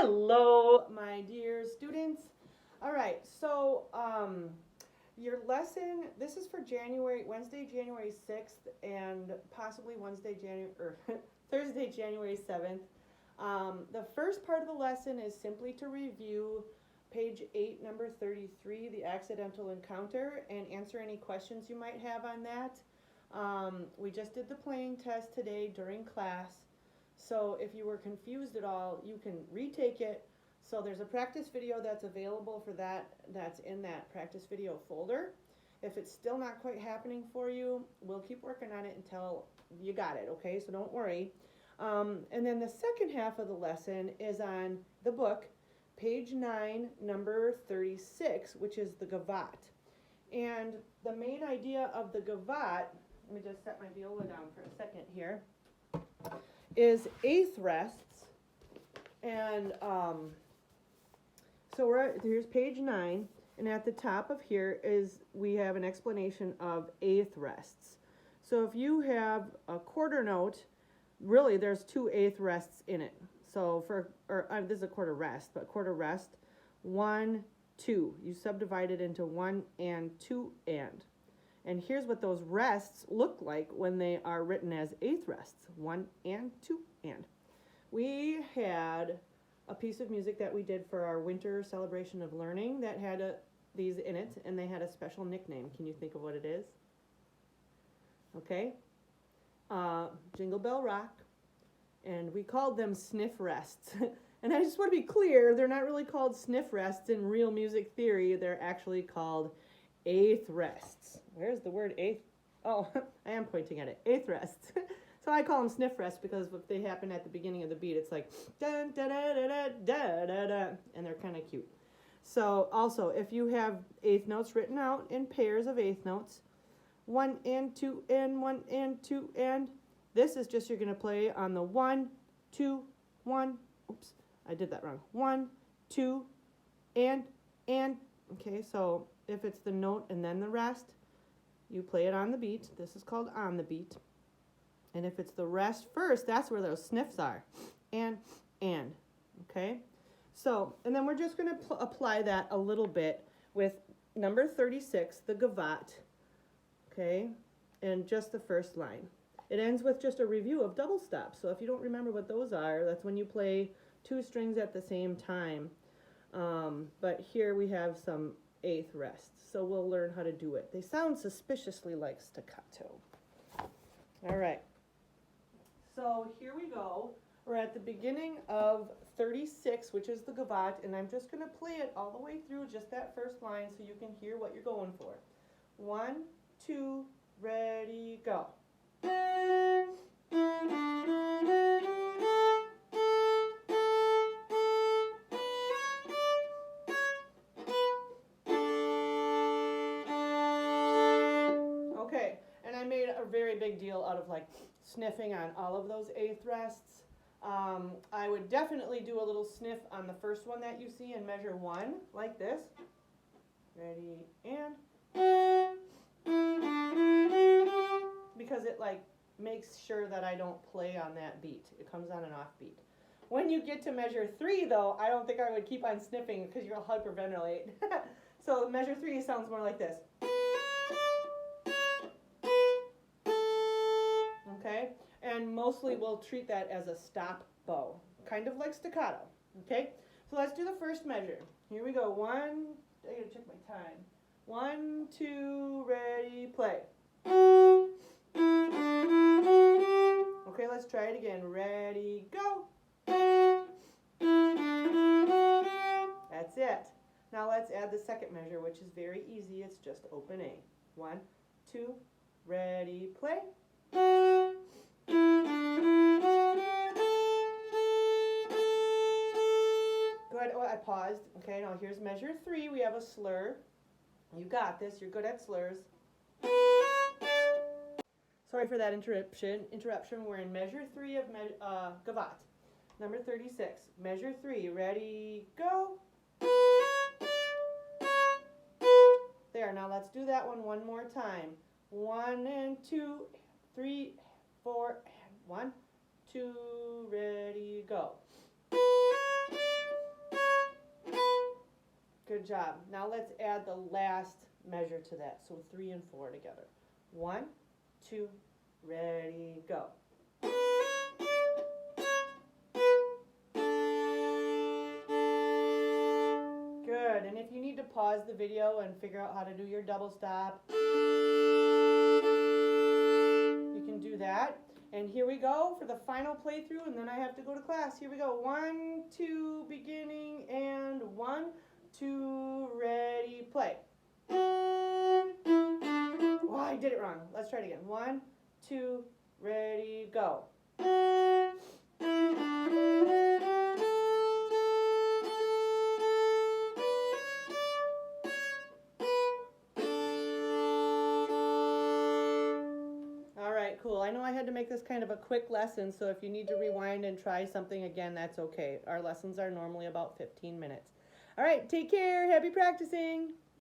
Hello, my dear students. All right, so your lesson, this is for Wednesday, January 6th, and possibly Thursday, January 7th. The first part of the lesson is simply to review page 8, number 33, the accidental encounter, and answer any questions you might have on that. We just did the playing test today during class. So if you were confused at all, you can retake it. So there's a practice video that's available for that, that's in that practice video folder. If it's still not quite happening for you, we'll keep working on it until you got it, okay? So don't worry. And then the second half of the lesson is on the book, page 9, number 36, which is the gavotte. And the main idea of the gavotte, let me just set my viola down for a second here, is eighth rests. And so here's page 9, and at the top of here we have an explanation of eighth rests. So if you have a quarter note, really there's 2 eighth rests in it. So this is a quarter rest, but quarter rest, 1, 2. You subdivide it into 1 and 2 and. And here's what those rests look like when they are written as eighth rests, 1 and 2 and. We had a piece of music that we did for our winter celebration of learning that had these in it, and they had a special nickname. Can you think of what it is? Okay. Jingle Bell Rock, and we called them sniff rests. And I just want to be clear, they're not really called sniff rests in real music theory. They're actually called eighth rests. Where's the word eighth? Oh, I am pointing at it. Eighth rests. So I call them sniff rests because if they happen at the beginning of the beat, it's like dun da da da da da da da, and they're kind of cute. So also, if you have eighth notes written out in pairs of eighth notes, 1 and 2 and 1 and 2 and, this is just you're going to play on the 1, 2, 1. Oops, I did that wrong. 1, 2, and. Okay, so if it's the note and then the rest, you play it on the beat. This is called on the beat. And if it's the rest first, that's where those sniffs are. And. Okay? So, and then we're just going to apply that a little bit with number 36, the gavotte. Okay? And just the first line. It ends with just a review of double stops. So if you don't remember what those are, that's when you play 2 strings at the same time. But here we have some eighth rests. So we'll learn how to do it. They sound suspiciously like staccato. All right. So here we go. We're at the beginning of 36, which is the gavotte, and I'm just going to play it all the way through, just that first line, so you can hear what you're going for. 1, 2, ready, go. Okay, and I made a very big deal out of like sniffing on all of those eighth rests. I would definitely do a little sniff on the first one that you see and measure 1 like this. Ready, and. Because it like makes sure that I don't play on that beat. It comes on an off beat. When you get to measure 3 though, I don't think I would keep on sniffing because you'll hyperventilate. So measure 3 sounds more like this. Okay? And mostly we'll treat that as a stop bow, kind of like staccato. Okay? So let's do the first measure. Here we go. 1, I gotta check my time. 1, 2, ready, play. Okay, let's try it again. Ready, go. That's it. Now let's add the second measure, which is very easy. It's just open A. 1, 2, ready, play. Good. Oh, I paused. Okay, now here's measure 3. We have a slur. You got this. You're good at slurs. Sorry for that interruption. We're in measure 3 of gavotte. Number 36. Measure 3. Ready, go. There. Now let's do that one more time. 1 and 2, 3, 4, and 1, 2, ready, go. Good job. Now let's add the last measure to that. So 3 and 4 together. 1, 2, ready, go. Good. And if you need to pause the video and figure out how to do your double stop, you can do that. And here we go for the final playthrough, and then I have to go to class. Here we go. 1, 2, beginning, and 1, 2, ready, play. Oh, I did it wrong. Let's try it again. 1, 2, ready, go. All right, cool. I know I had to make this kind of a quick lesson, so if you need to rewind and try something again, that's okay. Our lessons are normally about 15 minutes. All right, take care. Happy practicing.